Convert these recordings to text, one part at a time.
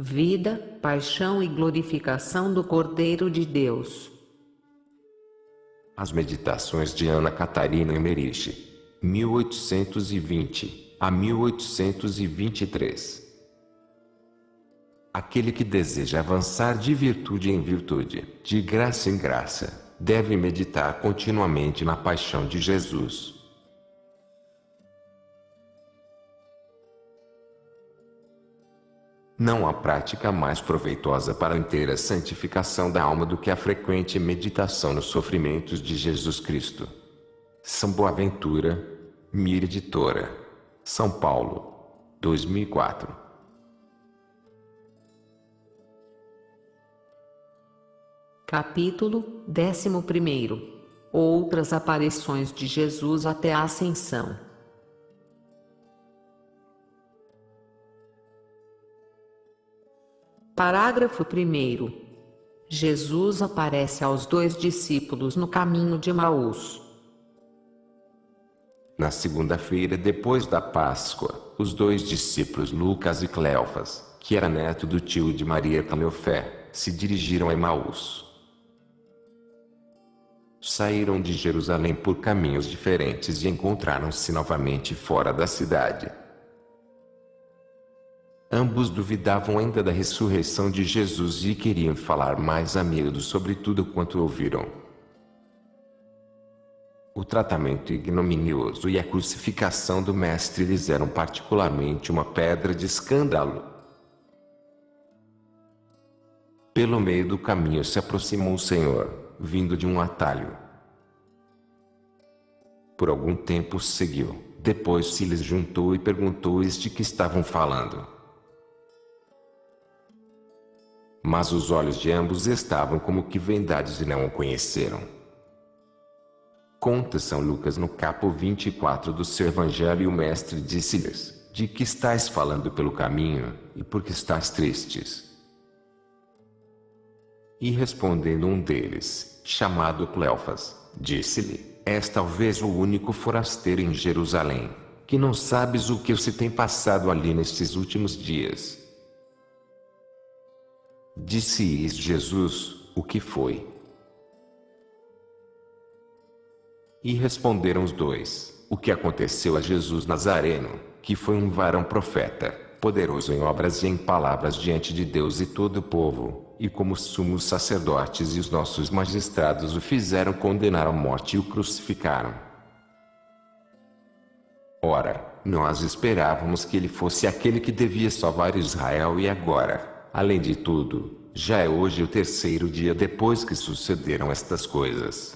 vida, paixão e glorificação do Cordeiro de Deus. As Meditações de Ana Catarina Emmerich, 1820 a 1823. Aquele que deseja avançar de virtude em virtude, de graça em graça, deve meditar continuamente na paixão de Jesus. Não há prática mais proveitosa para a inteira santificação da alma do que a frequente meditação nos sofrimentos de Jesus Cristo. São Boaventura, Mir Editora, São Paulo, 2004. Capítulo 11. Outras aparições de Jesus até a Ascensão. Parágrafo 1º. Jesus aparece aos 2 discípulos no caminho de Emaús. Na segunda-feira depois da Páscoa, os 2 discípulos Lucas e Cleofas, que era neto do tio de Maria Cleofé, se dirigiram a Emaús. Saíram de Jerusalém por caminhos diferentes e encontraram-se novamente fora da cidade. Ambos duvidavam ainda da ressurreição de Jesus e queriam falar mais a miúdo sobre tudo quanto ouviram. O tratamento ignominioso e a crucificação do Mestre lhes eram particularmente uma pedra de escândalo. Pelo meio do caminho se aproximou o Senhor, vindo de um atalho. Por algum tempo seguiu, depois se lhes juntou e perguntou-lhes de que estavam falando. Mas os olhos de ambos estavam como que vendados e não o conheceram. Conta São Lucas no capítulo 24 do seu Evangelho: e o Mestre disse-lhes: de que estáis falando pelo caminho, e por que estáis tristes? E respondendo um deles, chamado Cleofas, disse-lhe: és talvez o único forasteiro em Jerusalém, que não sabes o que se tem passado ali nestes últimos dias. Disse-lhes Jesus: o que foi? E responderam os 2: o que aconteceu a Jesus Nazareno, que foi um varão profeta, poderoso em obras e em palavras diante de Deus e todo o povo, e como os sumos sacerdotes e os nossos magistrados o fizeram condenar à morte e o crucificaram. Ora, nós esperávamos que ele fosse aquele que devia salvar Israel, e agora, além de tudo, já é hoje o 3º dia depois que sucederam estas coisas.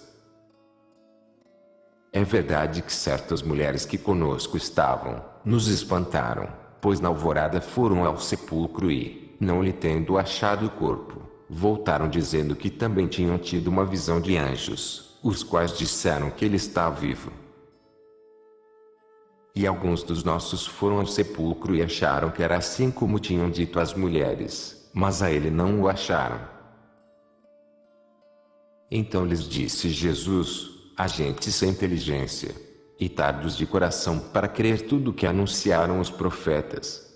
É verdade que certas mulheres que conosco estavam, nos espantaram, pois na alvorada foram ao sepulcro e, não lhe tendo achado o corpo, voltaram dizendo que também tinham tido uma visão de anjos, os quais disseram que ele está vivo. E alguns dos nossos foram ao sepulcro e acharam que era assim como tinham dito as mulheres, mas a ele não o acharam. Então lhes disse Jesus: agentes sem inteligência, e tardos de coração para crer tudo o que anunciaram os profetas.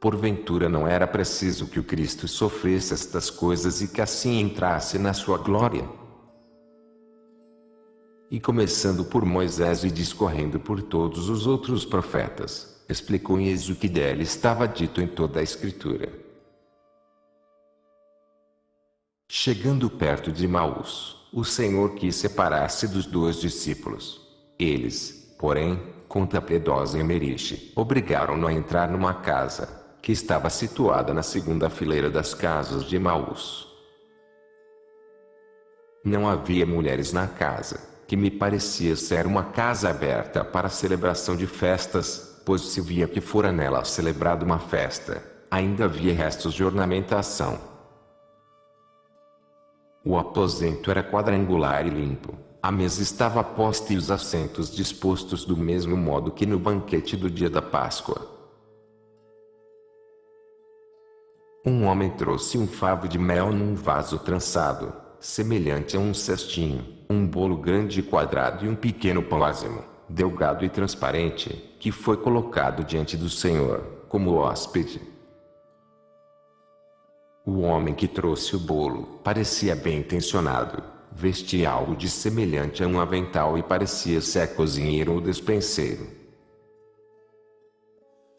Porventura não era preciso que o Cristo sofresse estas coisas e que assim entrasse na sua glória? E começando por Moisés e discorrendo por todos os outros profetas, explicou-lhes o que dele estava dito em toda a Escritura. Chegando perto de Emaús, o Senhor quis separar-se dos 2 discípulos. Eles, porém, conta piedosa Emmerich, obrigaram-no a entrar numa casa, que estava situada na segunda fileira das casas de Emaús. Não havia mulheres na casa, que me parecia ser uma casa aberta para a celebração de festas, pois se via que fora nela celebrada uma festa, ainda havia restos de ornamentação. O aposento era quadrangular e limpo, a mesa estava posta e os assentos dispostos do mesmo modo que no banquete do dia da Páscoa. Um homem trouxe um favo de mel num vaso trançado, semelhante a um cestinho, um bolo grande e quadrado e um pequeno pão ázimo, delgado e transparente, que foi colocado diante do Senhor, como hóspede. O homem que trouxe o bolo parecia bem intencionado. Vestia algo de semelhante a um avental e parecia ser cozinheiro ou despenseiro.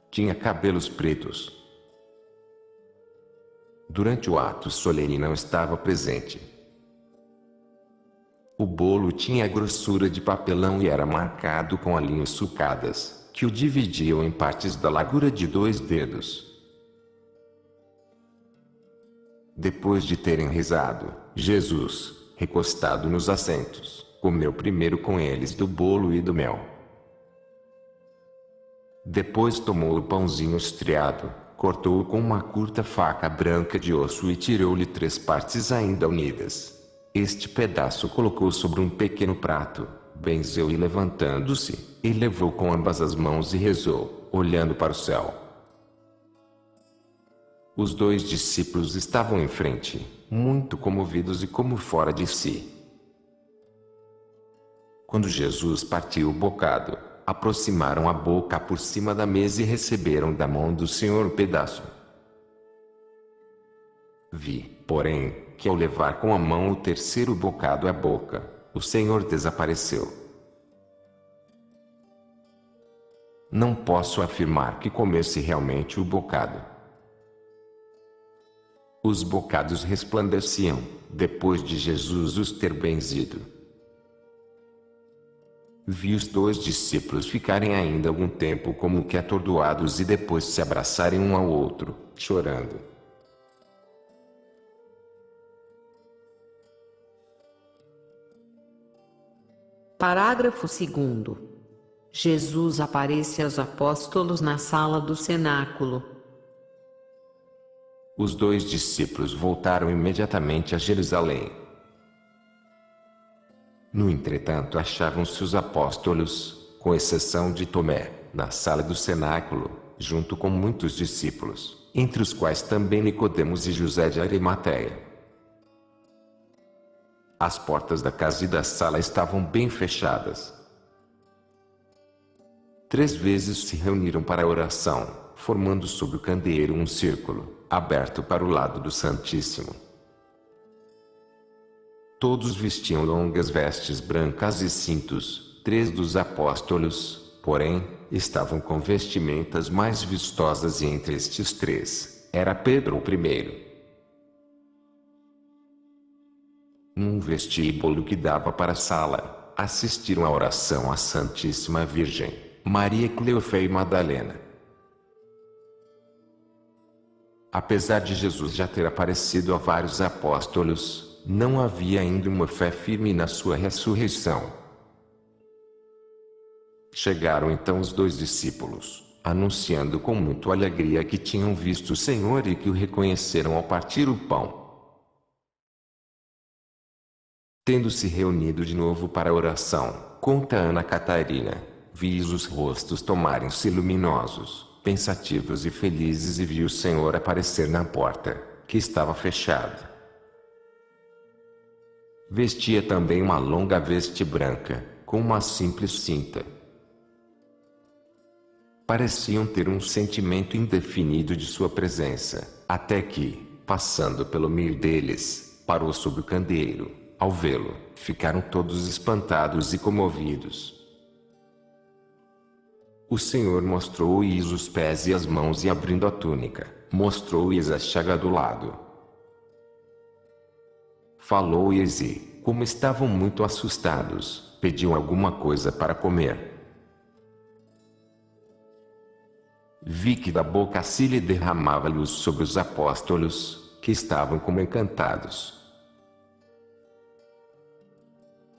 Tinha cabelos pretos. Durante o ato solene não estava presente. O bolo tinha a grossura de papelão e era marcado com alinhos sulcadas, que o dividiam em partes da largura de 2 dedos. Depois de terem rezado, Jesus, recostado nos assentos, comeu primeiro com eles do bolo e do mel. Depois tomou o pãozinho estriado, cortou-o com uma curta faca branca de osso e tirou-lhe 3 partes ainda unidas. Este pedaço colocou sobre um pequeno prato, benzeu e levantando-se, elevou com ambas as mãos e rezou, olhando para o céu. Os 2 discípulos estavam em frente, muito comovidos e como fora de si. Quando Jesus partiu o bocado, aproximaram a boca por cima da mesa e receberam da mão do Senhor o pedaço. Vi, porém, que ao levar com a mão o 3º bocado à boca, o Senhor desapareceu. Não posso afirmar que comesse realmente o bocado. Os bocados resplandeciam, depois de Jesus os ter benzido. Vi os 2 discípulos ficarem ainda algum tempo como que atordoados e depois se abraçarem um ao outro, chorando. Parágrafo 2º. Jesus aparece aos apóstolos na sala do cenáculo. Os 2 discípulos voltaram imediatamente a Jerusalém. No entretanto, achavam-se os apóstolos, com exceção de Tomé, na sala do cenáculo, junto com muitos discípulos, entre os quais também Nicodemos e José de Arimateia. As portas da casa e da sala estavam bem fechadas. 3 vezes se reuniram para a oração, formando sob o candeeiro um círculo, aberto para o lado do Santíssimo. Todos vestiam longas vestes brancas e cintos. 3 dos apóstolos, porém, estavam com vestimentas mais vistosas e entre estes 3, era Pedro o primeiro. Num vestíbulo que dava para a sala, assistiram à oração à Santíssima Virgem, Maria Cleofé e Madalena. Apesar de Jesus já ter aparecido a vários apóstolos, não havia ainda uma fé firme na sua ressurreição. Chegaram então os 2 discípulos, anunciando com muita alegria que tinham visto o Senhor e que o reconheceram ao partir o pão. Tendo se reunido de novo para a oração, conta Ana Catarina, vi os rostos tomarem-se luminosos, pensativos e felizes e vi o Senhor aparecer na porta, que estava fechada. Vestia também uma longa veste branca, com uma simples cinta. Pareciam ter um sentimento indefinido de sua presença, até que, passando pelo meio deles, parou sob o candeeiro. Ao vê-lo, ficaram todos espantados e comovidos. O Senhor mostrou-lhes os pés e as mãos e abrindo a túnica, mostrou-lhes a chaga do lado. Falou-lhes e, como estavam muito assustados, pediam alguma coisa para comer. Vi que da boca se lhe derramava luz sobre os apóstolos, que estavam como encantados.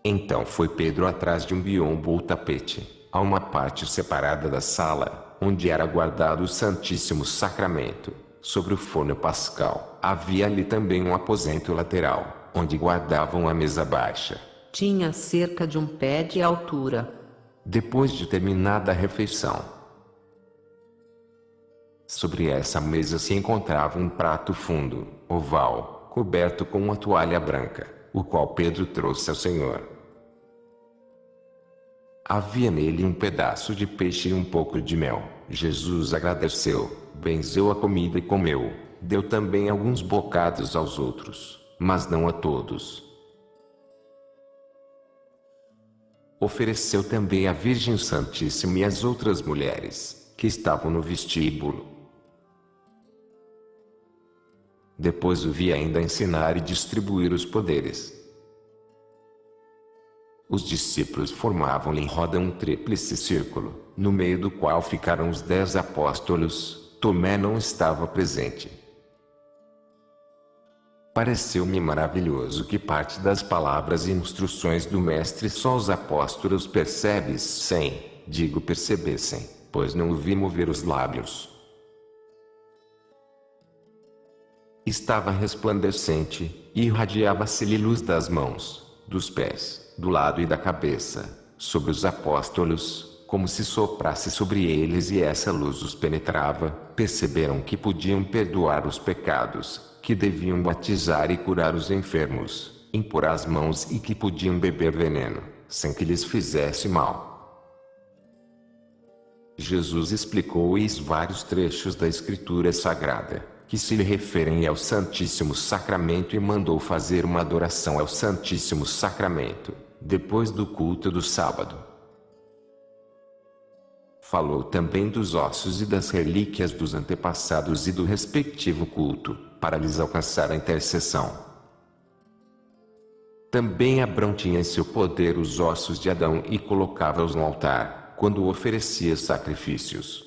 Então foi Pedro atrás de um biombo ou tapete, a uma parte separada da sala, onde era guardado o Santíssimo Sacramento. Sobre o forno pascal, havia ali também um aposento lateral, onde guardavam a mesa baixa. Tinha cerca de 1 pé de altura. Depois de terminada a refeição, sobre essa mesa se encontrava um prato fundo, oval, coberto com uma toalha branca, o qual Pedro trouxe ao Senhor. Havia nele um pedaço de peixe e um pouco de mel. Jesus agradeceu, benzeu a comida e comeu. deu também alguns bocados aos outros, mas não a todos. Ofereceu também à Virgem Santíssima e às outras mulheres, que estavam no vestíbulo. Depois o vi ainda ensinar e distribuir os poderes. Os discípulos formavam-lhe em roda um tríplice círculo, no meio do qual ficaram os 10 apóstolos. Tomé não estava presente. Pareceu-me maravilhoso que parte das palavras e instruções do Mestre só os apóstolos percebessem, pois não o vi mover os lábios. Estava resplandecente, e irradiava-se-lhe luz das mãos, dos pés, do lado e da cabeça, sobre os apóstolos, como se soprasse sobre eles e essa luz os penetrava. Perceberam que podiam perdoar os pecados, que deviam batizar e curar os enfermos, impor as mãos e que podiam beber veneno, sem que lhes fizesse mal. Jesus explicou-lhes vários trechos da Escritura Sagrada, que se lhe referem ao Santíssimo Sacramento, e mandou fazer uma adoração ao Santíssimo Sacramento, depois do culto do sábado. Falou também dos ossos e das relíquias dos antepassados e do respectivo culto, para lhes alcançar a intercessão. Também Abrão tinha em seu poder os ossos de Adão e colocava-os no altar, quando oferecia sacrifícios.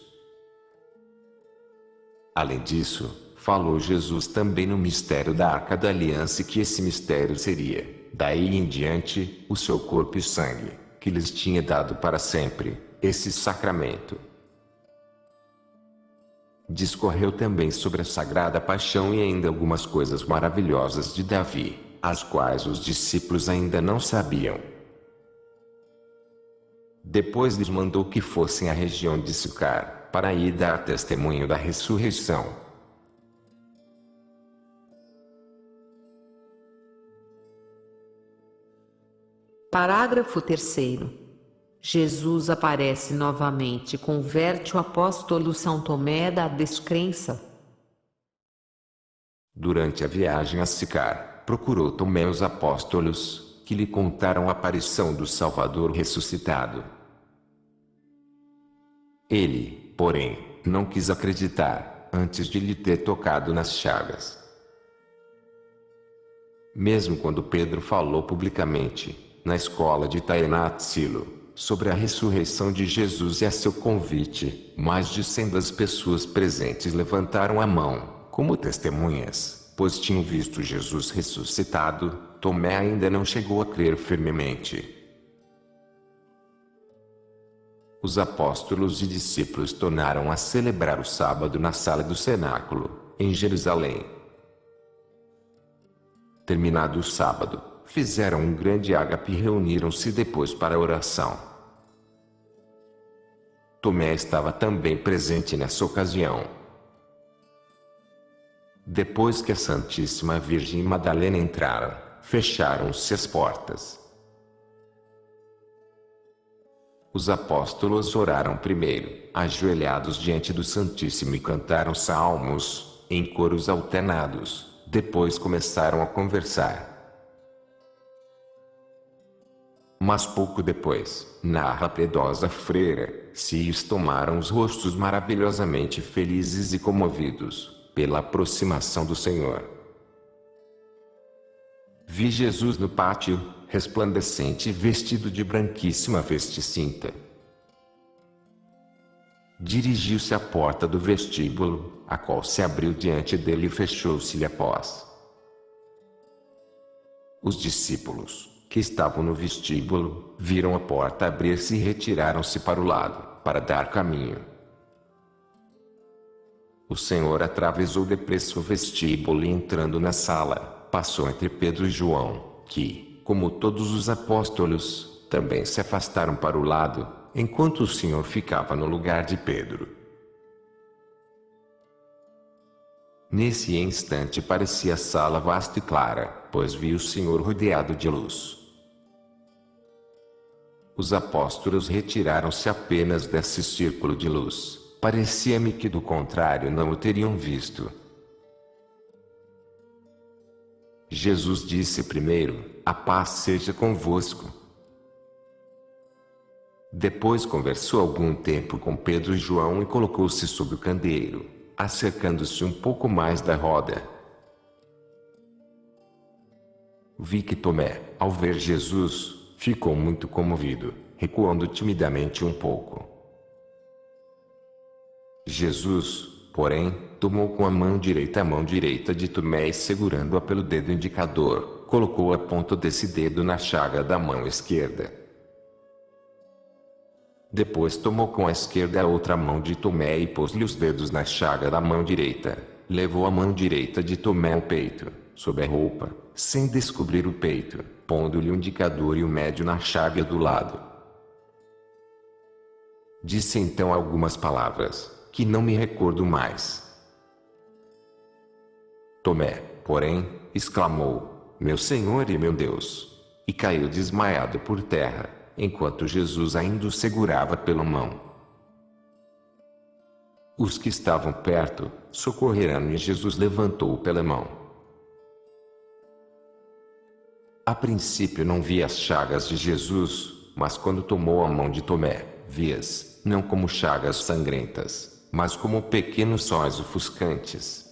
Além disso, falou Jesus também no mistério da Arca da Aliança, e que esse mistério seria, daí em diante, o seu corpo e sangue, que lhes tinha dado para sempre, esse sacramento. Discorreu também sobre a Sagrada Paixão e ainda algumas coisas maravilhosas de Davi, as quais os discípulos ainda não sabiam. Depois lhes mandou que fossem à região de Sicar, para ir dar testemunho da ressurreição. Parágrafo 3º. Jesus aparece novamente e converte o apóstolo São Tomé da descrença. Durante a viagem a Sicar, procurou Tomé os apóstolos, que lhe contaram a aparição do Salvador ressuscitado. Ele, porém, não quis acreditar, antes de lhe ter tocado nas chagas. Mesmo quando Pedro falou publicamente, na escola de Taenatsilo, sobre a ressurreição de Jesus e a seu convite, mais de 100 das pessoas presentes levantaram a mão, como testemunhas, pois tinham visto Jesus ressuscitado. Tomé ainda não chegou a crer firmemente. Os apóstolos e discípulos tornaram a celebrar o sábado na sala do cenáculo, em Jerusalém. Terminado o sábado, fizeram um grande ágape e reuniram-se depois para a oração. Tomé estava também presente nessa ocasião. Depois que a Santíssima Virgem e Madalena entraram, fecharam-se as portas. Os apóstolos oraram primeiro, ajoelhados diante do Santíssimo, e cantaram salmos, em coros alternados. Depois começaram a conversar. Mas pouco depois, narra a piedosa freira, se lhes tomaram os rostos maravilhosamente felizes e comovidos, pela aproximação do Senhor. Vi Jesus no pátio, resplandecente e vestido de branquíssima veste cinta. Dirigiu-se à porta do vestíbulo, a qual se abriu diante dele e fechou-se-lhe após. Os discípulos, que estavam no vestíbulo, viram a porta abrir-se e retiraram-se para o lado, para dar caminho. O Senhor atravessou depressa o vestíbulo e, entrando na sala, passou entre Pedro e João, que, como todos os apóstolos, também se afastaram para o lado, enquanto o Senhor ficava no lugar de Pedro. Nesse instante parecia a sala vasta e clara, pois viu o Senhor rodeado de luz. Os apóstolos retiraram-se apenas desse círculo de luz. Parecia-me que do contrário não o teriam visto. Jesus disse primeiro: a paz seja convosco. Depois conversou algum tempo com Pedro e João e colocou-se sob o candeeiro, acercando-se um pouco mais da roda. Vi que Tomé, ao ver Jesus, ficou muito comovido, recuando timidamente um pouco. Jesus, porém, tomou com a mão direita de Tomé e, segurando-a pelo dedo indicador, colocou a ponta desse dedo na chaga da mão esquerda. Depois tomou com a esquerda a outra mão de Tomé e pôs-lhe os dedos na chaga da mão direita. Levou a mão direita de Tomé ao peito, sob a roupa, sem descobrir o peito, pondo-lhe o indicador e o médio na chaga do lado. Disse então algumas palavras, que não me recordo mais. Tomé, porém, exclamou: meu Senhor e meu Deus! E caiu desmaiado por terra, enquanto Jesus ainda o segurava pela mão. Os que estavam perto socorreram e Jesus levantou-o pela mão. A princípio não vi as chagas de Jesus, mas quando tomou a mão de Tomé, vi-as, não como chagas sangrentas, mas como pequenos sóis ofuscantes.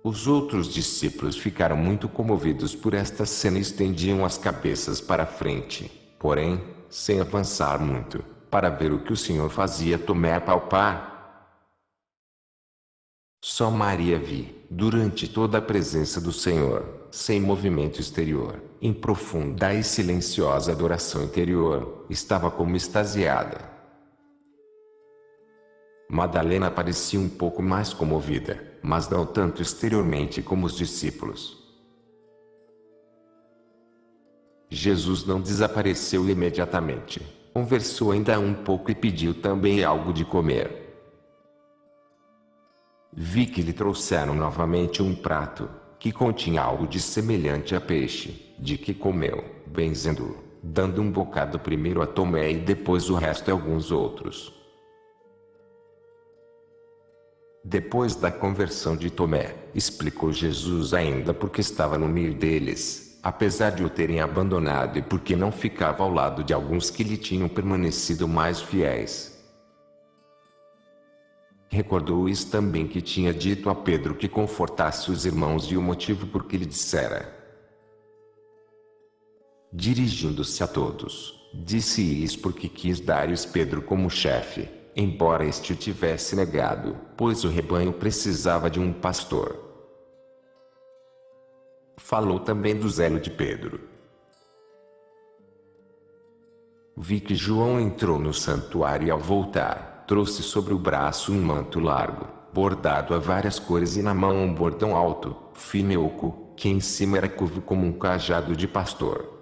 Os outros discípulos ficaram muito comovidos por esta cena e estendiam as cabeças para a frente, porém, sem avançar muito, para ver o que o Senhor fazia Tomé apalpar. Só Maria vi, durante toda a presença do Senhor, sem movimento exterior, em profunda e silenciosa adoração interior, estava como extasiada. Madalena parecia um pouco mais comovida, mas não tanto exteriormente como os discípulos. Jesus não desapareceu imediatamente. Conversou ainda um pouco e pediu também algo de comer. Vi que lhe trouxeram novamente um prato, que continha algo de semelhante a peixe, de que comeu, benzendo-o, dando um bocado primeiro a Tomé e depois o resto a alguns outros. Depois da conversão de Tomé, explicou Jesus ainda porque estava no meio deles, apesar de o terem abandonado e porque não ficava ao lado de alguns que lhe tinham permanecido mais fiéis. Recordou-lhes também que tinha dito a Pedro que confortasse os irmãos e o motivo por que lhe dissera. Dirigindo-se a todos, disse-lhes porque quis dar-lhes Pedro como chefe, embora este o tivesse negado, pois o rebanho precisava de um pastor. Falou também do zelo de Pedro. Vi que João entrou no santuário e, ao voltar, trouxe sobre o braço um manto largo, bordado a várias cores, e na mão um bordão alto, fino e oco, que em cima era curvo como um cajado de pastor.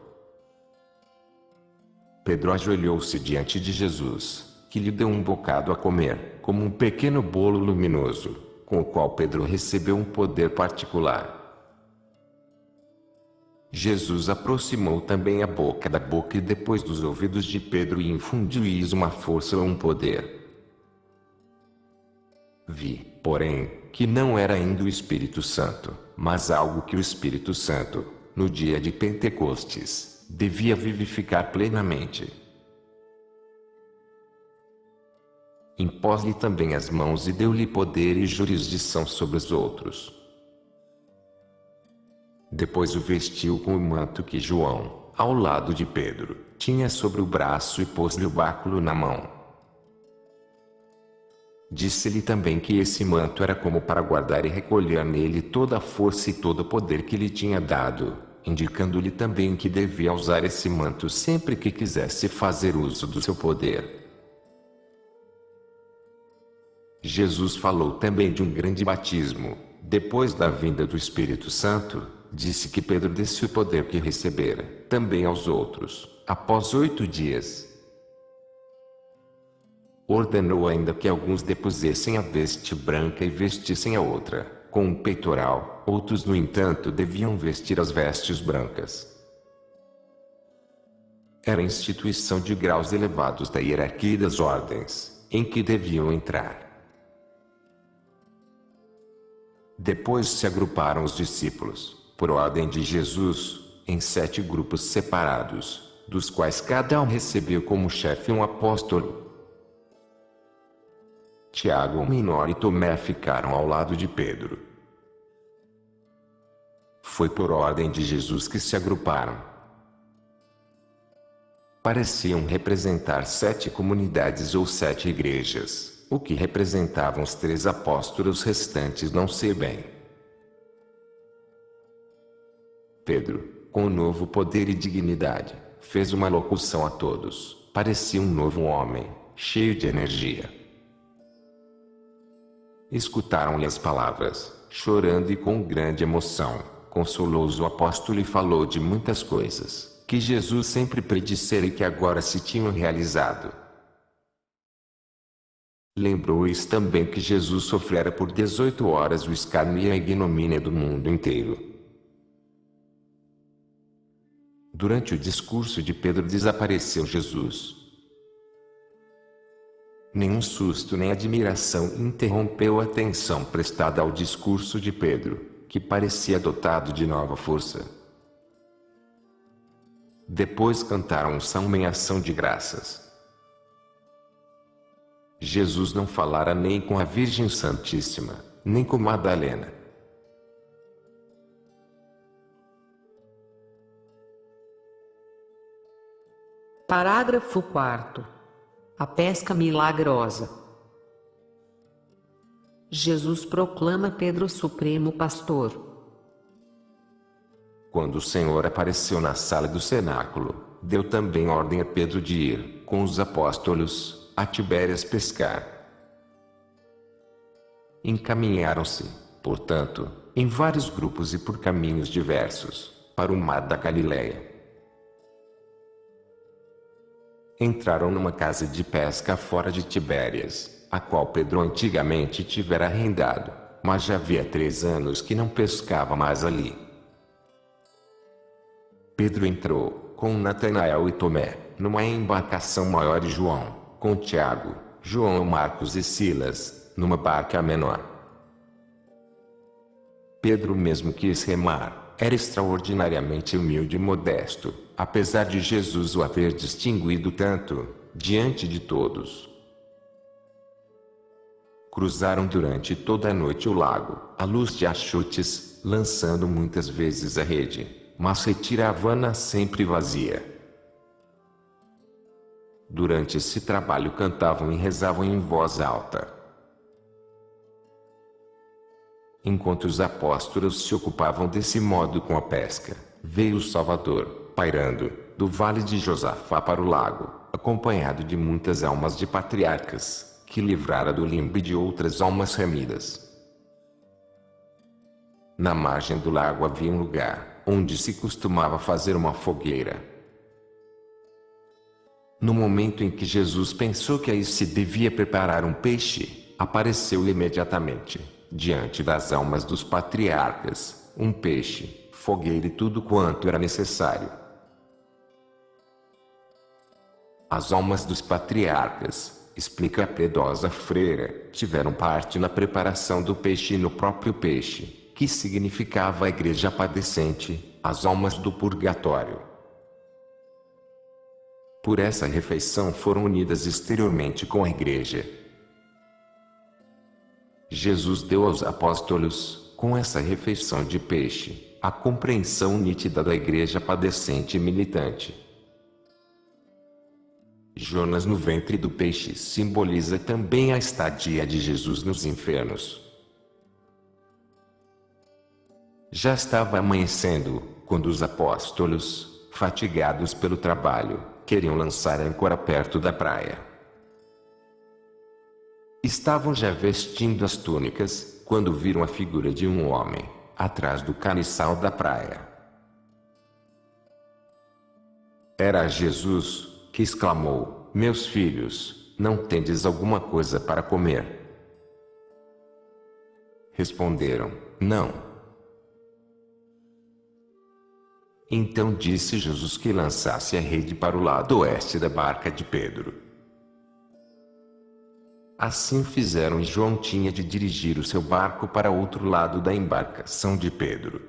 Pedro ajoelhou-se diante de Jesus, que lhe deu um bocado a comer, como um pequeno bolo luminoso, com o qual Pedro recebeu um poder particular. Jesus aproximou também a boca da boca e depois dos ouvidos de Pedro e infundiu-lhes uma força ou um poder. Vi, porém, que não era ainda o Espírito Santo, mas algo que o Espírito Santo, no dia de Pentecostes, devia vivificar plenamente. Impôs-lhe também as mãos e deu-lhe poder e jurisdição sobre os outros. Depois o vestiu com o manto que João, ao lado de Pedro, tinha sobre o braço e pôs-lhe o báculo na mão. Disse-lhe também que esse manto era como para guardar e recolher nele toda a força e todo o poder que lhe tinha dado, indicando-lhe também que devia usar esse manto sempre que quisesse fazer uso do seu poder. Jesus falou também de um grande batismo. Depois da vinda do Espírito Santo, disse que Pedro desse o poder que recebera, também aos outros, após 8 dias. Ordenou ainda que alguns depusessem a veste branca e vestissem a outra, com um peitoral, outros, no entanto, deviam vestir as vestes brancas. Era a instituição de graus elevados da hierarquia e das ordens, em que deviam entrar. Depois se agruparam os discípulos, por ordem de Jesus, em 7 grupos separados, dos quais cada um recebeu como chefe um apóstolo. Tiago, o menor, e Tomé ficaram ao lado de Pedro. Foi por ordem de Jesus que se agruparam. Pareciam representar 7 comunidades ou 7 igrejas, o que representavam os 3 apóstolos restantes, não sei bem. Pedro, com novo poder e dignidade, fez uma locução a todos. Parecia um novo homem, cheio de energia. Escutaram-lhe as palavras, chorando, e com grande emoção, consolou-os o apóstolo e falou de muitas coisas, que Jesus sempre predissera e que agora se tinham realizado. Lembrou-lhes também que Jesus sofrera por 18 horas o escárnio e a ignomínia do mundo inteiro. Durante o discurso de Pedro desapareceu Jesus. Nenhum susto nem admiração interrompeu a atenção prestada ao discurso de Pedro, que parecia dotado de nova força. Depois cantaram um salmo em ação de graças. Jesus não falara nem com a Virgem Santíssima, nem com Madalena. Parágrafo 4º. A pesca milagrosa. Jesus proclama Pedro supremo pastor. Quando o Senhor apareceu na sala do cenáculo, deu também ordem a Pedro de ir, com os apóstolos, a Tibérias pescar. Encaminharam-se, portanto, em vários grupos e por caminhos diversos, para o mar da Galileia. Entraram numa casa de pesca fora de Tibérias, a qual Pedro antigamente tivera arrendado, mas já havia 3 anos que não pescava mais ali. Pedro entrou, com Natanael e Tomé, numa embarcação maior, e João, com Tiago, João, Marcos e Silas, numa barca menor. Pedro mesmo quis remar, era extraordinariamente humilde e modesto, apesar de Jesus o haver distinguido tanto, diante de todos. Cruzaram durante toda a noite o lago, à luz de achutes, lançando muitas vezes a rede, mas retiravam-na sempre vazia. Durante esse trabalho cantavam e rezavam em voz alta. Enquanto os apóstolos se ocupavam desse modo com a pesca, veio o Salvador, pairando, do vale de Josafá para o lago, acompanhado de muitas almas de patriarcas, que livrara do limbo e de outras almas remidas. Na margem do lago havia um lugar, onde se costumava fazer uma fogueira. No momento em que Jesus pensou que aí se devia preparar um peixe, apareceu imediatamente, diante das almas dos patriarcas, um peixe, fogueira e tudo quanto era necessário. As almas dos patriarcas, explica a piedosa freira, tiveram parte na preparação do peixe e no próprio peixe, que significava a igreja padecente, as almas do purgatório. Por essa refeição foram unidas exteriormente com a igreja. Jesus deu aos apóstolos, com essa refeição de peixe, a compreensão nítida da igreja padecente e militante. Jonas no ventre do peixe simboliza também a estadia de Jesus nos infernos. Já estava amanhecendo, quando os apóstolos, fatigados pelo trabalho, queriam lançar a âncora perto da praia. Estavam já vestindo as túnicas, quando viram a figura de um homem, atrás do caniçal da praia. Era Jesus, que exclamou: "Meus filhos, não tendes alguma coisa para comer?" Responderam: "Não." Então disse Jesus que lançasse a rede para o lado oeste da barca de Pedro. Assim fizeram e João tinha de dirigir o seu barco para outro lado da embarcação de Pedro.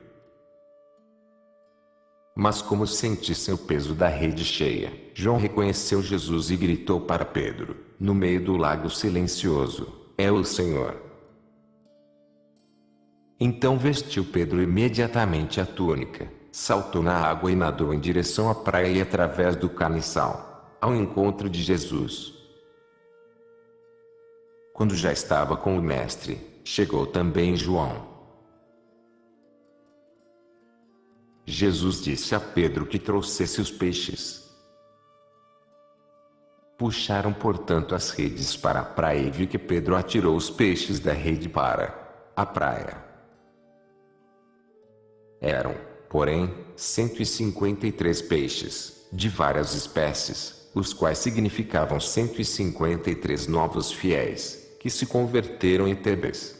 Mas como sentissem o peso da rede cheia, João reconheceu Jesus e gritou para Pedro, no meio do lago silencioso: "É o Senhor!" Então vestiu Pedro imediatamente a túnica, saltou na água e nadou em direção à praia e através do caniçal, ao encontro de Jesus. Quando já estava com o mestre, chegou também João. Jesus disse a Pedro que trouxesse os peixes. Puxaram, portanto, as redes para a praia e viu que Pedro atirou os peixes da rede para a praia. Eram, porém, 153 peixes, de várias espécies, os quais significavam 153 novos fiéis, que se converteram em Tebes.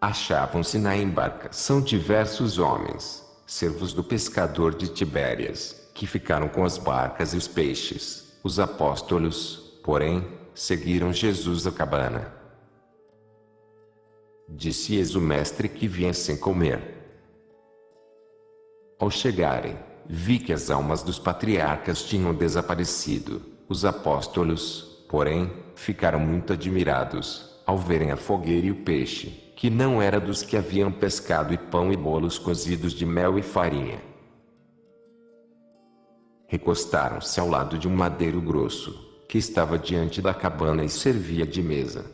Achavam-se na embarcação diversos homens, servos do pescador de Tibérias, que ficaram com as barcas e os peixes. Os apóstolos, porém, seguiram Jesus à cabana. Disse-lhes o mestre que viessem comer. Ao chegarem, vi que as almas dos patriarcas tinham desaparecido. Os apóstolos, porém, ficaram muito admirados, ao verem a fogueira e o peixe, que não era dos que haviam pescado, e pão e bolos cozidos de mel e farinha. Recostaram-se ao lado de um madeiro grosso, que estava diante da cabana e servia de mesa.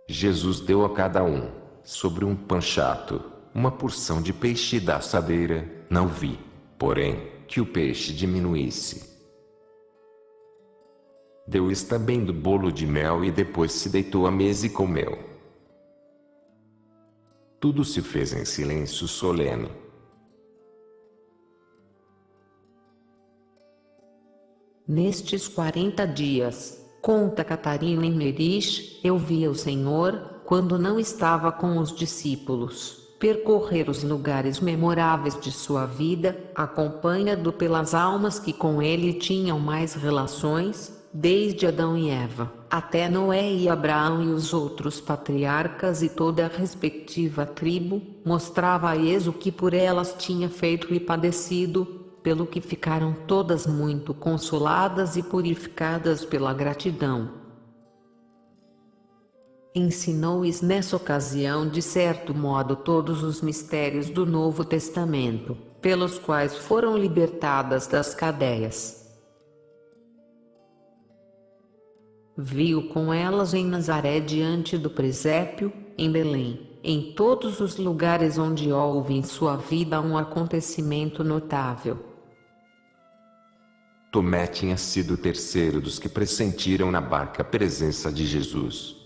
Jesus deu a cada um, sobre um panchato, uma porção de peixe da assadeira. Não vi, porém, que o peixe diminuísse. Deu-lhes também do bolo de mel e depois se deitou à mesa e comeu. Tudo se fez em silêncio solene. Nestes 40 dias, conta Catarina Emmerich, eu via o Senhor, quando não estava com os discípulos, percorrer os lugares memoráveis de sua vida, acompanhado pelas almas que com ele tinham mais relações, desde Adão e Eva, até Noé e Abraão e os outros patriarcas e toda a respectiva tribo, mostrava a eles o que por elas tinha feito e padecido, pelo que ficaram todas muito consoladas e purificadas pela gratidão. Ensinou-lhes nessa ocasião de certo modo todos os mistérios do Novo Testamento, pelos quais foram libertadas das cadeias. Viu com elas em Nazaré diante do presépio, em Belém, em todos os lugares onde houve em sua vida um acontecimento notável. Tomé tinha sido o terceiro dos que pressentiram na barca a presença de Jesus.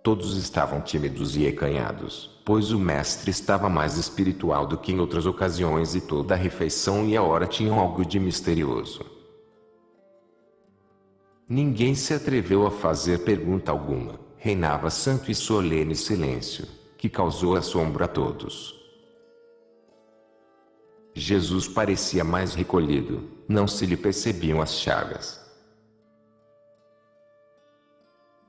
Todos estavam tímidos e acanhados, pois o mestre estava mais espiritual do que em outras ocasiões e toda a refeição e a hora tinham algo de misterioso. Ninguém se atreveu a fazer pergunta alguma. Reinava santo e solene silêncio, que causou assombro a todos. Jesus parecia mais recolhido, não se lhe percebiam as chagas.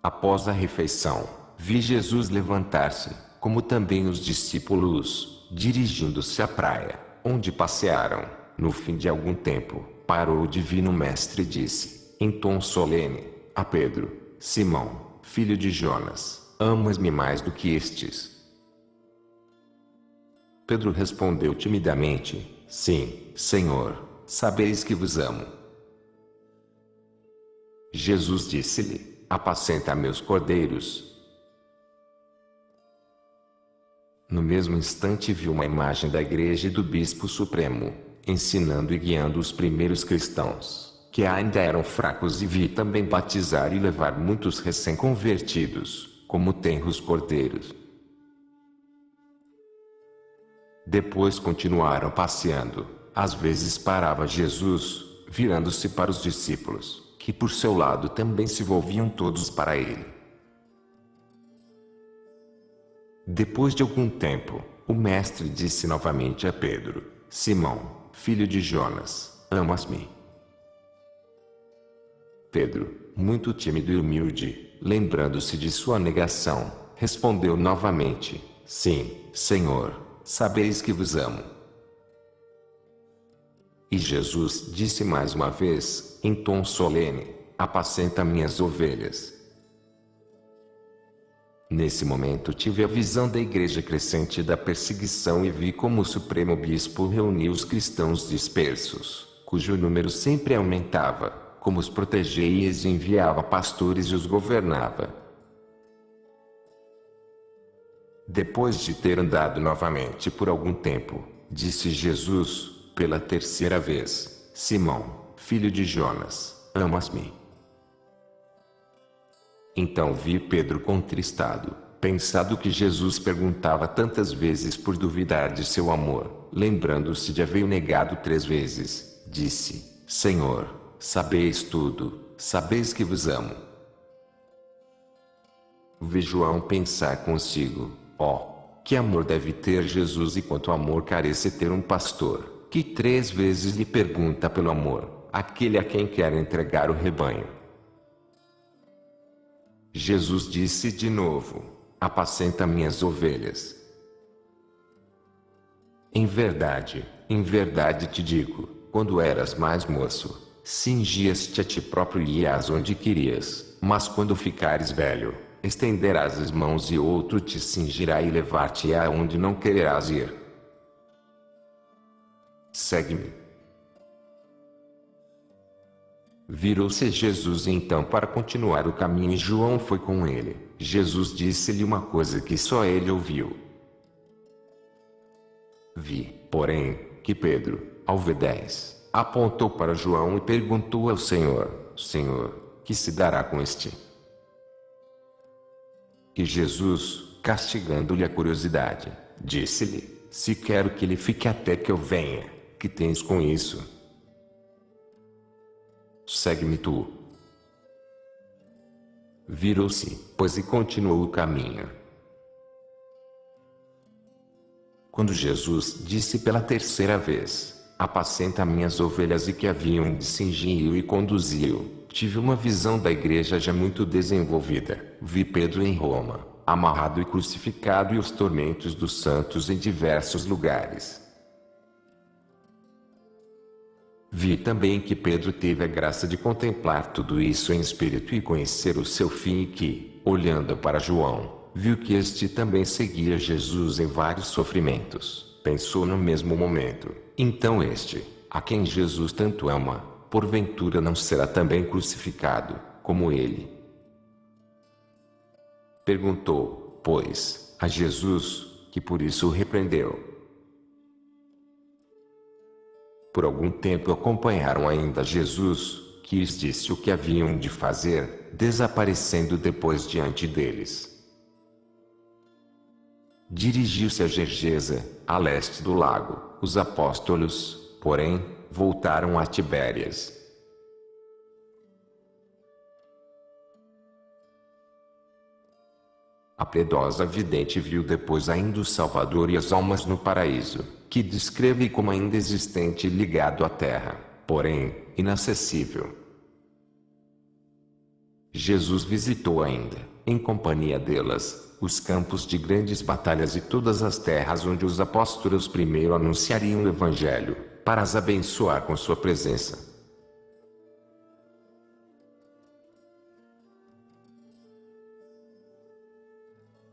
Após a refeição, vi Jesus levantar-se, como também os discípulos, dirigindo-se à praia, onde passearam. No fim de algum tempo, parou o divino mestre e disse, em tom solene, a Pedro: Simão, filho de Jonas, amas-me mais do que estes? Pedro respondeu timidamente: Sim, Senhor, sabeis que vos amo. Jesus disse-lhe: Apacenta meus cordeiros. No mesmo instante viu uma imagem da igreja e do bispo supremo, ensinando e guiando os primeiros cristãos, que ainda eram fracos, e vi também batizar e levar muitos recém-convertidos, como tenros cordeiros. Depois continuaram passeando. Às vezes parava Jesus, virando-se para os discípulos, que por seu lado também se volviam todos para ele. Depois de algum tempo, o mestre disse novamente a Pedro: Simão, filho de Jonas, amas-me? Pedro, muito tímido e humilde, lembrando-se de sua negação, respondeu novamente: Sim, Senhor, sabeis que vos amo. E Jesus disse mais uma vez, em tom solene: Apacenta minhas ovelhas. Nesse momento tive a visão da igreja crescente da perseguição e vi como o Supremo Bispo reunia os cristãos dispersos, cujo número sempre aumentava, como os protegia e lhes enviava pastores e os governava. Depois de ter andado novamente por algum tempo, disse Jesus, pela terceira vez: Simão, filho de Jonas, amas-me? Então vi Pedro contristado, pensado que Jesus perguntava tantas vezes por duvidar de seu amor, lembrando-se de haver negado 3 vezes, disse: Senhor, sabeis tudo, sabeis que vos amo. Vi João pensar consigo: que amor deve ter Jesus e quanto amor carece ter um pastor, que 3 vezes lhe pergunta pelo amor, aquele a quem quer entregar o rebanho. Jesus disse de novo: Apacenta minhas ovelhas. Em verdade te digo, quando eras mais moço, cingias-te a ti próprio e ias onde querias, mas quando ficares velho, estenderás as mãos e outro te cingirá e levar-te-á aonde não quererás ir. Segue-me. Virou-se Jesus então para continuar o caminho e João foi com ele. Jesus disse-lhe uma coisa que só ele ouviu. Vi, porém, que Pedro, ao ver 10, apontou para João e perguntou ao Senhor: Senhor, que se dará com este? E Jesus, castigando-lhe a curiosidade, disse-lhe: Se quero que ele fique até que eu venha, que tens com isso? Segue-me tu. Virou-se, pois, e continuou o caminho. Quando Jesus disse pela terceira vez: Apacenta minhas ovelhas, e que haviam de cingir-o e conduzi-o, tive uma visão da igreja já muito desenvolvida. Vi Pedro em Roma, amarrado e crucificado, e os tormentos dos santos em diversos lugares. Vi também que Pedro teve a graça de contemplar tudo isso em espírito e conhecer o seu fim, e que, olhando para João, viu que este também seguia Jesus em vários sofrimentos. Pensou no mesmo momento: então este, a quem Jesus tanto ama, porventura não será também crucificado, como ele? Perguntou, pois, a Jesus, que por isso o repreendeu. Por algum tempo acompanharam ainda Jesus, que lhes disse o que haviam de fazer, desaparecendo depois diante deles. Dirigiu-se a Gergesa, a leste do lago. Os apóstolos, porém, voltaram a Tibérias. A piedosa vidente viu depois ainda o Salvador e as almas no paraíso, que descreve como ainda existente e ligado à terra, porém, inacessível. Jesus visitou ainda, em companhia delas, os campos de grandes batalhas e todas as terras onde os apóstolos primeiro anunciariam o Evangelho, para as abençoar com sua presença.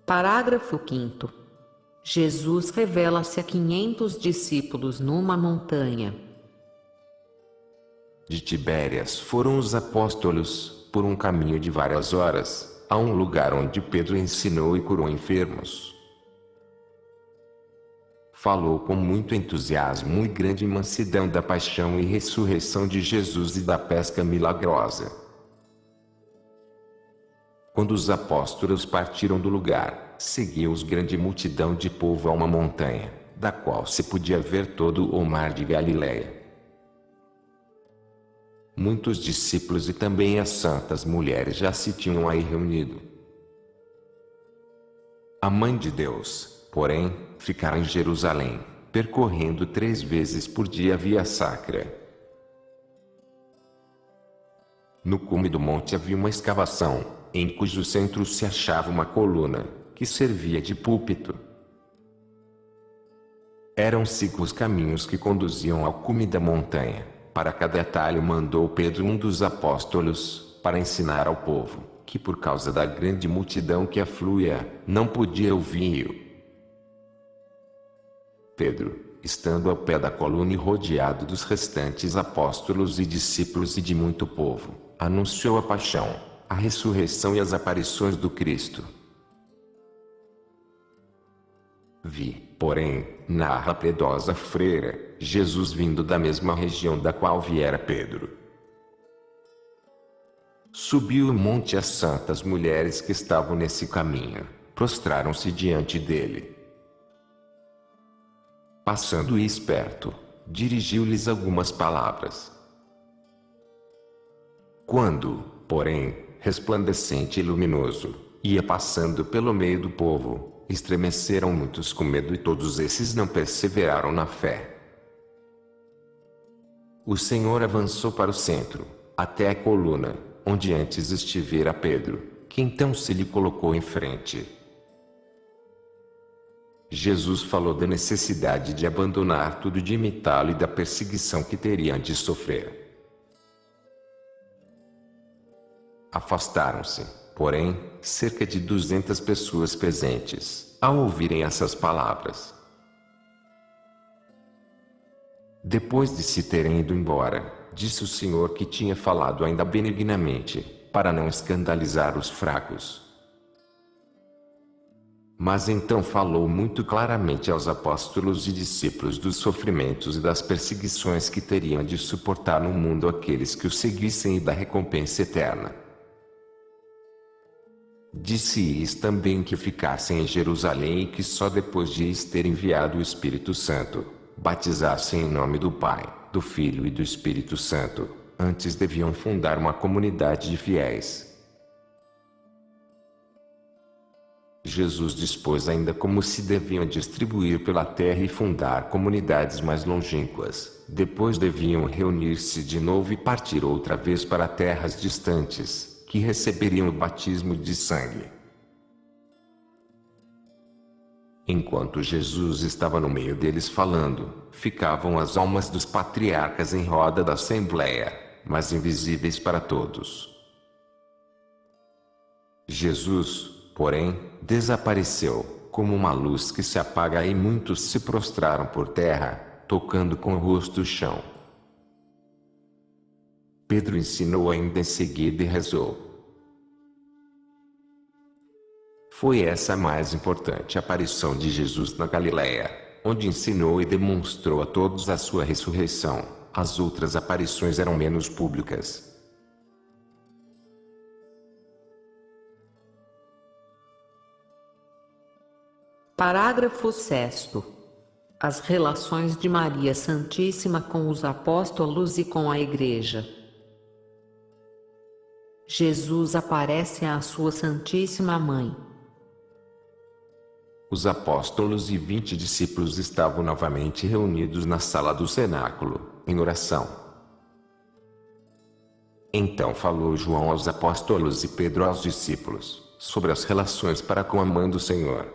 Parágrafo 5º. Jesus revela-se a 500 discípulos numa montanha. De Tibérias foram os apóstolos, por um caminho de várias horas, a um lugar onde Pedro ensinou e curou enfermos. Falou com muito entusiasmo e grande mansidão da paixão e ressurreição de Jesus e da pesca milagrosa. Quando os apóstolos partiram do lugar, seguiu-os grande multidão de povo a uma montanha, da qual se podia ver todo o mar de Galiléia. Muitos discípulos e também as santas mulheres já se tinham aí reunido. A Mãe de Deus, porém, ficara em Jerusalém, percorrendo 3 vezes por dia a via sacra. No cume do monte havia uma escavação, em cujo centro se achava uma coluna, que servia de púlpito. Eram 5 os caminhos que conduziam ao cume da montanha. Para cada atalho mandou Pedro um dos apóstolos, para ensinar ao povo, que por causa da grande multidão que afluía, não podia ouvir. Pedro, estando ao pé da coluna e rodeado dos restantes apóstolos e discípulos e de muito povo, anunciou a paixão, a ressurreição e as aparições do Cristo. Vi, porém, narra a piedosa freira, Jesus vindo da mesma região da qual viera Pedro. Subiu o monte as santas mulheres que estavam nesse caminho, prostraram-se diante dele. Passando esperto, dirigiu-lhes algumas palavras. Quando, porém, resplandecente e luminoso, ia passando pelo meio do povo, estremeceram muitos com medo e todos esses não perseveraram na fé. O Senhor avançou para o centro, até a coluna, onde antes estivera Pedro, que então se lhe colocou em frente. Jesus falou da necessidade de abandonar tudo e de imitá-lo e da perseguição que teriam de sofrer. Afastaram-se, porém, cerca de 200 pessoas presentes, ao ouvirem essas palavras. Depois de se terem ido embora, disse o Senhor que tinha falado ainda benignamente, para não escandalizar os fracos. Mas então falou muito claramente aos apóstolos e discípulos dos sofrimentos e das perseguições que teriam de suportar no mundo aqueles que o seguissem e da recompensa eterna. Disse-lhes também que ficassem em Jerusalém e que só depois de lhes ter enviado o Espírito Santo, batizassem em nome do Pai, do Filho e do Espírito Santo, antes deviam fundar uma comunidade de fiéis. Jesus dispôs ainda como se deviam distribuir pela terra e fundar comunidades mais longínquas. Depois deviam reunir-se de novo e partir outra vez para terras distantes, que receberiam o batismo de sangue. Enquanto Jesus estava no meio deles falando, ficavam as almas dos patriarcas em roda da assembleia, mas invisíveis para todos. Jesus, porém, desapareceu, como uma luz que se apaga e muitos se prostraram por terra, tocando com o rosto o chão. Pedro ensinou ainda em seguida e rezou. Foi essa a mais importante aparição de Jesus na Galileia, onde ensinou e demonstrou a todos a sua ressurreição. As outras aparições eram menos públicas. Parágrafo 6º. As relações de Maria Santíssima com os apóstolos e com a Igreja. Jesus aparece à sua Santíssima Mãe. Os apóstolos e 20 discípulos estavam novamente reunidos na sala do cenáculo, em oração. Então falou João aos apóstolos e Pedro aos discípulos, sobre as relações para com a Mãe do Senhor.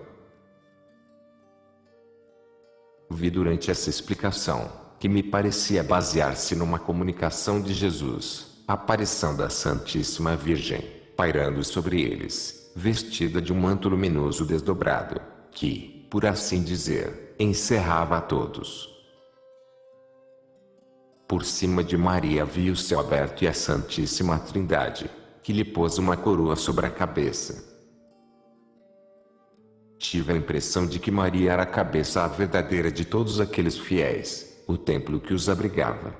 Vi durante essa explicação, que me parecia basear-se numa comunicação de Jesus, a aparição da Santíssima Virgem, pairando sobre eles, vestida de um manto luminoso desdobrado, que, por assim dizer, encerrava a todos. Por cima de Maria havia o céu aberto e a Santíssima Trindade, que lhe pôs uma coroa sobre a cabeça. Tive a impressão de que Maria era a cabeça verdadeira de todos aqueles fiéis, o templo que os abrigava.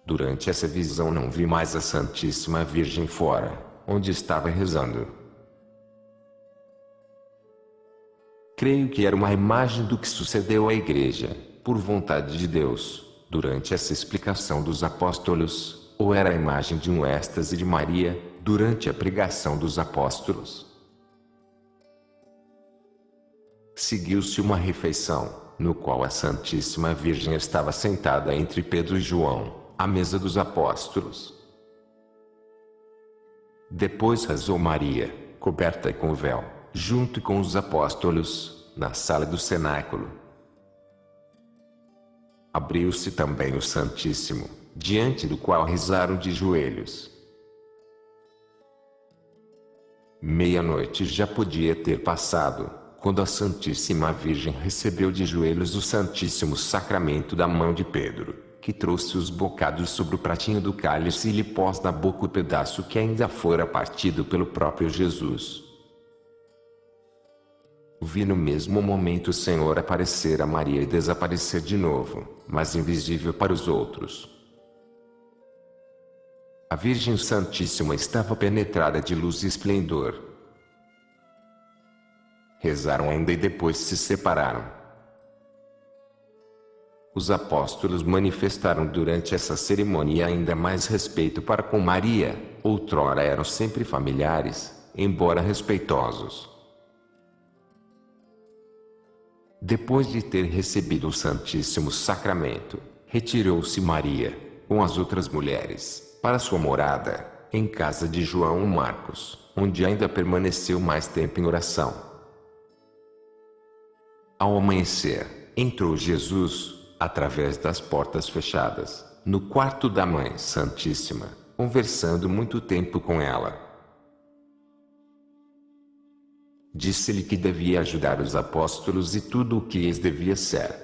Durante essa visão não vi mais a Santíssima Virgem fora, onde estava rezando. Creio que era uma imagem do que sucedeu à Igreja, por vontade de Deus, durante essa explicação dos apóstolos, ou era a imagem de um êxtase de Maria, durante a pregação dos apóstolos. Seguiu-se uma refeição, no qual a Santíssima Virgem estava sentada entre Pedro e João, à mesa dos apóstolos. Depois rezou Maria, coberta com o véu, junto com os apóstolos, na sala do cenáculo. Abriu-se também o Santíssimo, diante do qual rezaram de joelhos. Meia-noite já podia ter passado, quando a Santíssima Virgem recebeu de joelhos o Santíssimo Sacramento da mão de Pedro, que trouxe os bocados sobre o pratinho do cálice e lhe pôs na boca o pedaço que ainda fora partido pelo próprio Jesus. Vi no mesmo momento o Senhor aparecer a Maria e desaparecer de novo, mas invisível para os outros. A Virgem Santíssima estava penetrada de luz e esplendor. Rezaram ainda e depois se separaram. Os apóstolos manifestaram durante essa cerimônia ainda mais respeito para com Maria, outrora eram sempre familiares, embora respeitosos. Depois de ter recebido o Santíssimo Sacramento, retirou-se Maria, com as outras mulheres, para sua morada, em casa de João e Marcos, onde ainda permaneceu mais tempo em oração. Ao amanhecer, entrou Jesus, através das portas fechadas, no quarto da Mãe Santíssima, conversando muito tempo com ela. Disse-lhe que devia ajudar os apóstolos e tudo o que lhes devia ser.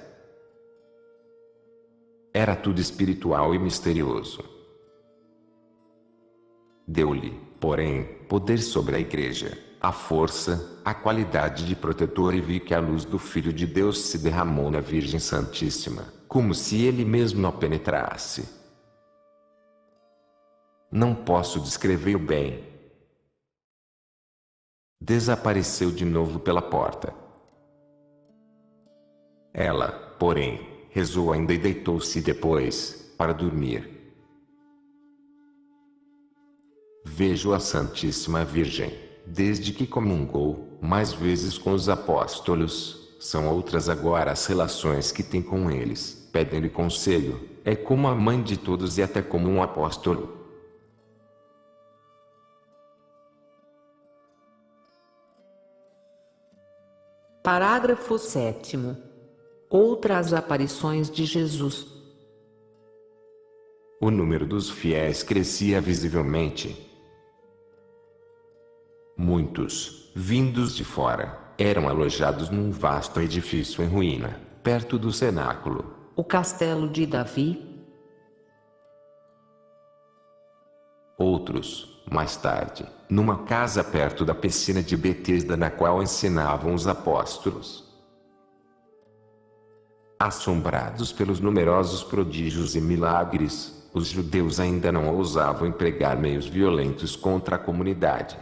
Era tudo espiritual e misterioso. Deu-lhe, porém, poder sobre a Igreja, a força, a qualidade de protetor, e vi que a luz do Filho de Deus se derramou na Virgem Santíssima, como se ele mesmo a penetrasse. Não posso descrever bem. Desapareceu de novo pela porta. Ela, porém, rezou ainda e deitou-se depois, para dormir. Vejo a Santíssima Virgem, desde que comungou, mais vezes com os apóstolos, são outras agora as relações que tem com eles, pedem-lhe conselho, é como a mãe de todos e até como um apóstolo. Parágrafo 7º. Outras aparições de Jesus. O número dos fiéis crescia visivelmente. Muitos, vindos de fora, eram alojados num vasto edifício em ruína, perto do cenáculo, O castelo de Davi. Outros, mais tarde, numa casa perto da piscina de Betesda, na qual ensinavam os apóstolos. Assombrados pelos numerosos prodígios e milagres, os judeus ainda não ousavam empregar meios violentos contra a comunidade.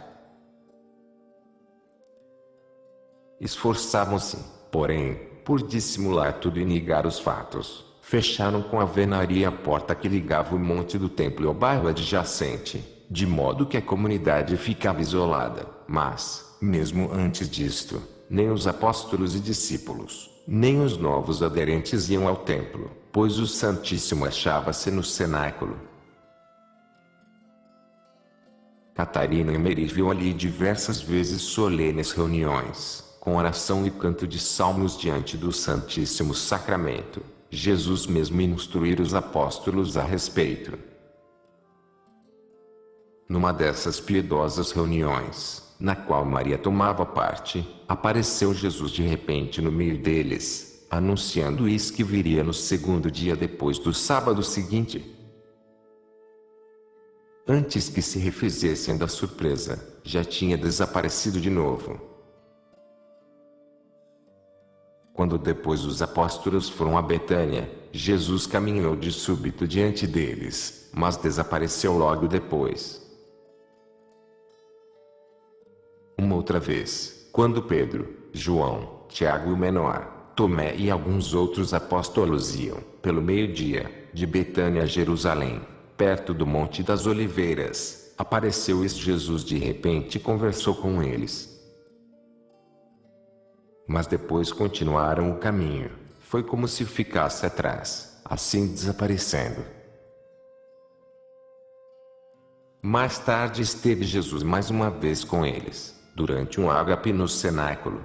Esforçavam-se, porém, por dissimular tudo e negar os fatos. Fecharam com alvenaria a porta que ligava o monte do templo ao bairro adjacente, de modo que a comunidade ficava isolada. Mas, mesmo antes disto, nem os apóstolos e discípulos, nem os novos aderentes iam ao templo, pois o Santíssimo achava-se no cenáculo. Catarina Emeri viu ali diversas vezes solenes reuniões, com oração e canto de salmos diante do Santíssimo Sacramento, Jesus mesmo instruir os apóstolos a respeito. Numa dessas piedosas reuniões, na qual Maria tomava parte, apareceu Jesus de repente no meio deles, anunciando-lhes que viria no segundo dia depois do sábado seguinte. Antes que se refizessem da surpresa, já tinha desaparecido de novo. Quando depois os apóstolos foram a Betânia, Jesus caminhou de súbito diante deles, mas desapareceu logo depois. Uma outra vez, quando Pedro, João, Tiago o Menor, Tomé e alguns outros apóstolos iam, pelo meio-dia, de Betânia a Jerusalém, perto do Monte das Oliveiras, apareceu-lhes Jesus de repente e conversou com eles. Mas depois continuaram o caminho, foi como se ficasse atrás, assim desaparecendo. Mais tarde esteve Jesus mais uma vez com eles, durante um ágape no cenáculo.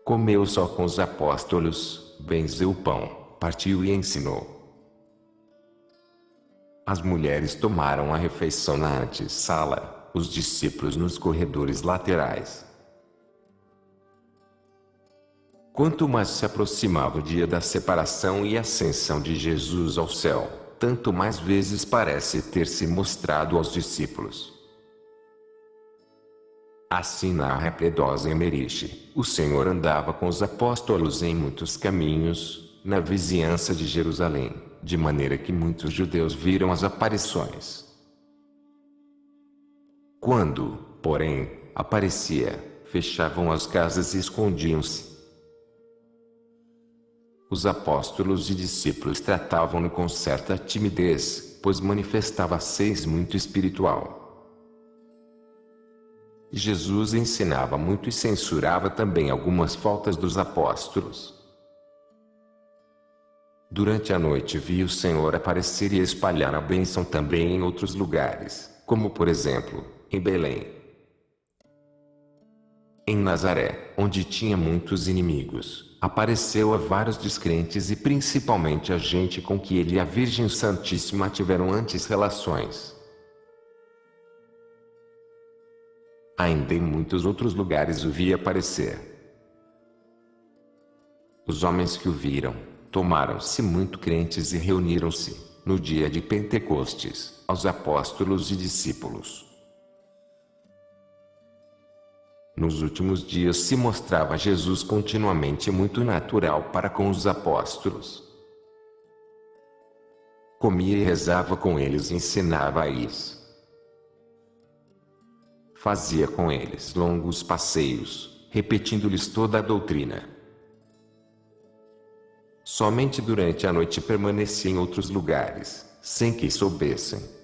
Comeu só com os apóstolos, benzeu o pão, partiu e ensinou. As mulheres tomaram a refeição na antessala, os discípulos nos corredores laterais. Quanto mais se aproximava o dia da separação e ascensão de Jesus ao céu, tanto mais vezes parece ter se mostrado aos discípulos. Assim narra a piedosa Emeriche, o Senhor andava com os apóstolos em muitos caminhos, na vizinhança de Jerusalém, de maneira que muitos judeus viram as aparições. Quando, porém, aparecia, fechavam as casas e escondiam-se. Os apóstolos e discípulos tratavam-no com certa timidez, pois manifestava-se muito espiritual. Jesus ensinava muito e censurava também algumas faltas dos apóstolos. Durante a noite viu o Senhor aparecer e espalhar a bênção também em outros lugares, como por exemplo, em Belém. Em Nazaré, onde tinha muitos inimigos, apareceu a vários descrentes e principalmente a gente com que ele e a Virgem Santíssima tiveram antes relações. Ainda em muitos outros lugares o vi aparecer. Os homens que o viram, tomaram-se muito crentes e reuniram-se, no dia de Pentecostes, aos apóstolos e discípulos. Nos últimos dias se mostrava Jesus continuamente muito natural para com os apóstolos. Comia e rezava com eles e ensinava-lhes. Fazia com eles longos passeios, repetindo-lhes toda a doutrina. Somente durante a noite permanecia em outros lugares, sem que soubessem.